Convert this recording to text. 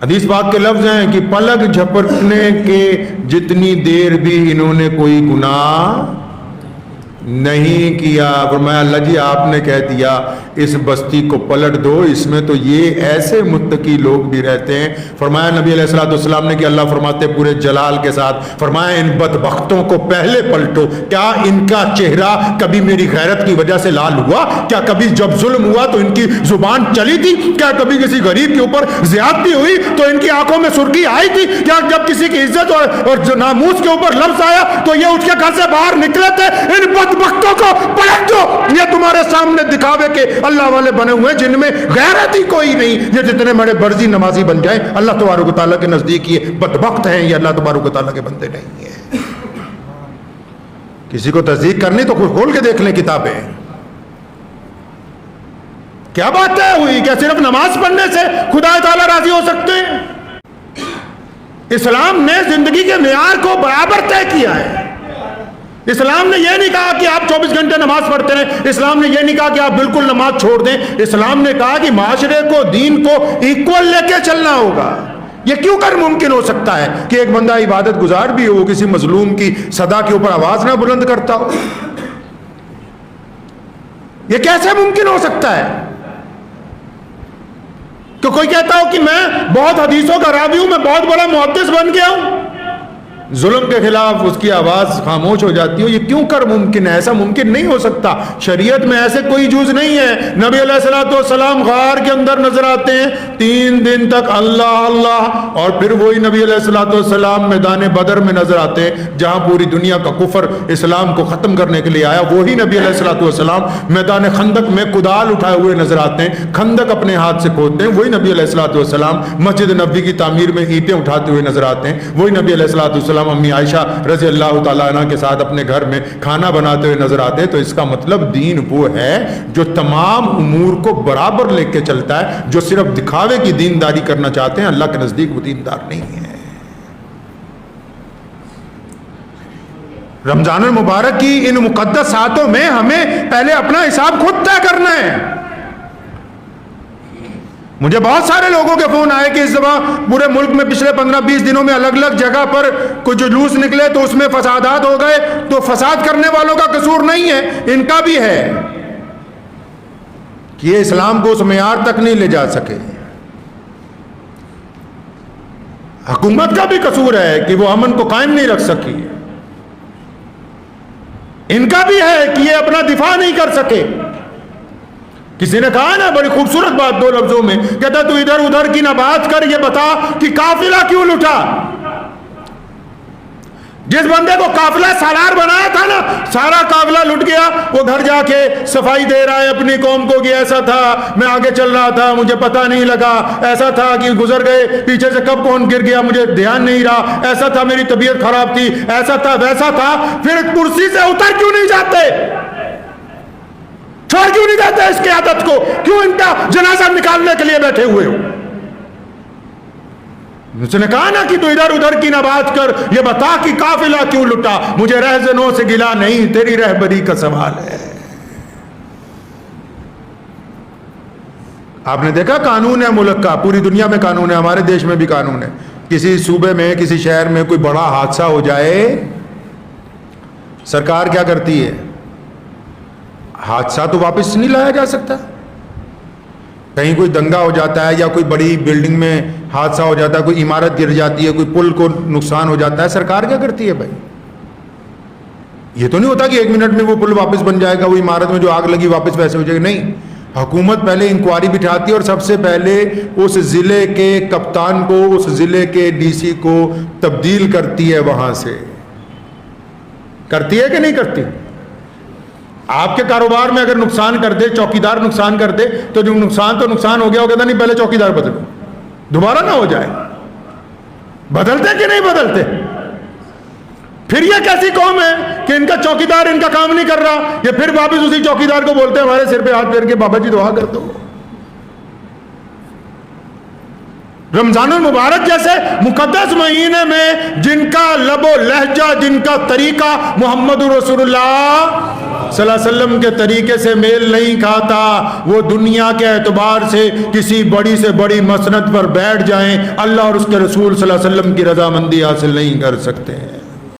حدیث پاک کے لفظ ہیں کہ پلک جھپٹنے کے جتنی دیر بھی انہوں نے کوئی گناہ نہیں کیا. فرمایا اللہ جی آپ نے کہہ دیا اس بستی کو پلٹ دو, اس میں تو یہ ایسے متقی لوگ بھی رہتے ہیں. فرمایا نبی علیہ الصلوۃ والسلام نے کہ اللہ فرماتے پورے جلال کے ساتھ, فرمایا ان بدبختوں کو پہلے پلٹو. کیا ان کا چہرہ کبھی میری غیرت کی وجہ سے لال ہوا؟ کیا کبھی جب ظلم ہوا تو ان کی زبان چلی تھی؟ کیا کبھی کسی غریب کے اوپر زیادتی ہوئی تو ان کی آنکھوں میں سرخی آئی تھی؟ کیا جب کسی کی عزت اور ناموس کے اوپر لفظ آیا تو یہ اٹھ کے گھر سے باہر نکلے تھے؟ ان بدبختوں کو پلٹ دو. یہ تمہارے سامنے دکھاوے کے اللہ والے بنے ہوئے جن میں غیرت ہی کوئی نہیں. یہ جتنے بڑے برزی نمازی بن جائیں اللہ تبارک و تعالیٰ کے نزدیک یہ بدبخت ہیں, یہ اللہ تبارک و تعالیٰ کے بندے نہیں ہیں. کسی کو تصدیق کرنی تو کھول کے دیکھ لیں کتابیں. کیا بات طے ہوئی؟ کیا صرف نماز پڑھنے سے خدا تعالیٰ راضی ہو سکتے ہیں؟ اسلام نے زندگی کے معیار کو برابر طے کیا ہے. اسلام نے یہ نہیں کہا کہ آپ 24 گھنٹے نماز پڑھتے رہیں. اسلام نے یہ نہیں کہا کہ آپ بالکل نماز چھوڑ دیں. اسلام نے کہا کہ معاشرے کو, دین کو ایکول لے کے چلنا ہوگا. یہ کیوں کر ممکن ہو سکتا ہے کہ ایک بندہ عبادت گزار بھی ہو, کسی مظلوم کی صدا کے اوپر آواز نہ بلند کرتا ہو؟ یہ کیسے ممکن ہو سکتا ہے؟ تو کوئی کہتا ہو کہ میں بہت حدیثوں کا راوی ہوں, میں بہت بڑا محدث بن گیا ہوں, ظلم کے خلاف اس کی آواز خاموش ہو جاتی ہو. یہ کیوں کر ممکن ہے؟ ایسا ممکن نہیں ہو سکتا. شریعت میں ایسے کوئی جز نہیں ہے. نبی علیہ الصلوۃ والسلام غار کے اندر نظر آتے ہیں 3 دن تک اللہ اللہ, اور پھر وہی نبی علیہ الصلوۃ والسلام میدان بدر میں نظر آتے ہیں جہاں پوری دنیا کا کفر اسلام کو ختم کرنے کے لیے آیا. وہی نبی علیہ الصلوۃ والسلام میدان خندق میں کدال اٹھائے ہوئے نظر آتے ہیں, خندق اپنے ہاتھ سے کھودتے ہیں. وہی نبی علیہ الصلوۃ والسلام مسجد نبوی کی تعمیر میں اینٹیں اٹھاتے ہوئے نظر آتے ہیں. وہی نبی علیہ الصلوۃ والسلام امی عائشہ رضی اللہ تعالیٰ عنہ کے ساتھ اپنے گھر میں کھانا بناتے ہوئے نظر آتے ہیں. تو اس کا مطلب دین وہ ہے جو تمام امور کو برابر لے کے چلتا ہے. جو صرف دکھاوے کی دینداری کرنا چاہتے ہیں اللہ کے نزدیک وہ دیندار نہیں ہے. رمضان المبارک کی ان مقدس ساعتوں میں ہمیں پہلے اپنا حساب خود طے کرنا ہے. مجھے بہت سارے لوگوں کے فون آئے کہ اس دفعہ پورے ملک میں پچھلے 15-20 دنوں میں الگ الگ جگہ پر کوئی جلوس نکلے تو اس میں فسادات ہو گئے. تو فساد کرنے والوں کا قصور نہیں ہے, ان کا بھی ہے کہ یہ اسلام کو اس معیار تک نہیں لے جا سکے. حکومت کا بھی قصور ہے کہ وہ امن کو قائم نہیں رکھ سکی. ان کا بھی ہے کہ یہ اپنا دفاع نہیں کر سکے. کسی نے کہا نا بڑی خوبصورت بات 2 لفظوں میں, کہتا تو ادھر ادھر کی نہ بات کر, یہ بتا کہ قافلہ کیوں لٹا. جس بندے کو قافلہ سالار بنایا تھا نا, سارا قافلہ لٹ گیا. وہ گھر جا کے صفائی دے رہا ہے اپنی قوم کو کہ ایسا تھا, میں آگے چل رہا تھا, مجھے پتہ نہیں لگا, ایسا تھا کہ گزر گئے, پیچھے سے کب کون گر گیا مجھے دھیان نہیں رہا, ایسا تھا میری طبیعت خراب تھی, ایسا تھا ویسا تھا. پھر کرسی سے اتر کیوں نہیں جاتے؟ چھوڑ کیوں نہیں جاتے اس کی عادت کو؟ کیوں ان کا جنازہ نکالنے کے لیے بیٹھے ہوئے ہو؟ اس نے کہا نا کہ تو ادھر ادھر کی نہ بات کر, یہ بتا کہ قافلہ کیوں لٹا. مجھے رہزنوں سے گلا نہیں, تیری رہبری کا سوال ہے. آپ نے دیکھا قانون ہے ملک کا, پوری دنیا میں قانون ہے, ہمارے دیش میں بھی قانون ہے. کسی صوبے میں کسی شہر میں کوئی بڑا حادثہ ہو جائے, سرکار کیا کرتی ہے؟ حادثہ تو واپس نہیں لایا جا سکتا. کہیں کوئی دنگا ہو جاتا ہے یا کوئی بڑی بلڈنگ میں حادثہ ہو جاتا ہے, کوئی عمارت گر جاتی ہے, کوئی پل کو نقصان ہو جاتا ہے, سرکار کیا کرتی ہے بھائی؟ یہ تو نہیں ہوتا کہ 1 منٹ میں وہ پل واپس بن جائے گا, وہ عمارت میں جو آگ لگی واپس ویسے ہو جائے گا. نہیں, حکومت پہلے انکوائری بٹھاتی ہے اور سب سے پہلے اس ضلع کے کپتان کو, اس ضلع کے ڈی سی کو تبدیل کرتی ہے. وہاں سے کرتی ہے کہ نہیں کرتی؟ آپ کے کاروبار میں اگر نقصان کر دے, چوکیدار نقصان کر دے, تو جو نقصان تو نقصان ہو گیا, وہ کہتا نہیں پہلے چوکیدار بدلو, دوبارہ نہ ہو جائے. بدلتے کہ نہیں بدلتے؟ پھر یہ کیسی قوم ہے کہ ان کا چوکیدار ان کا کام نہیں کر رہا, یہ پھر واپس اسی چوکیدار کو بولتے ہیں ہمارے سر پہ ہاتھ پھیر کے بابا جی دعا کر دو. رمضان المبارک جیسے مقدس مہینے میں جن کا لب و لہجہ, جن کا طریقہ محمد رسول اللہ صلی اللہ علیہ وسلم کے طریقے سے میل نہیں کھاتا، وہ دنیا کے اعتبار سے کسی بڑی سے بڑی مسند پر بیٹھ جائیں، اللہ اور اس کے رسول صلی اللہ علیہ وسلم کی رضامندی حاصل نہیں کر سکتے ہیں۔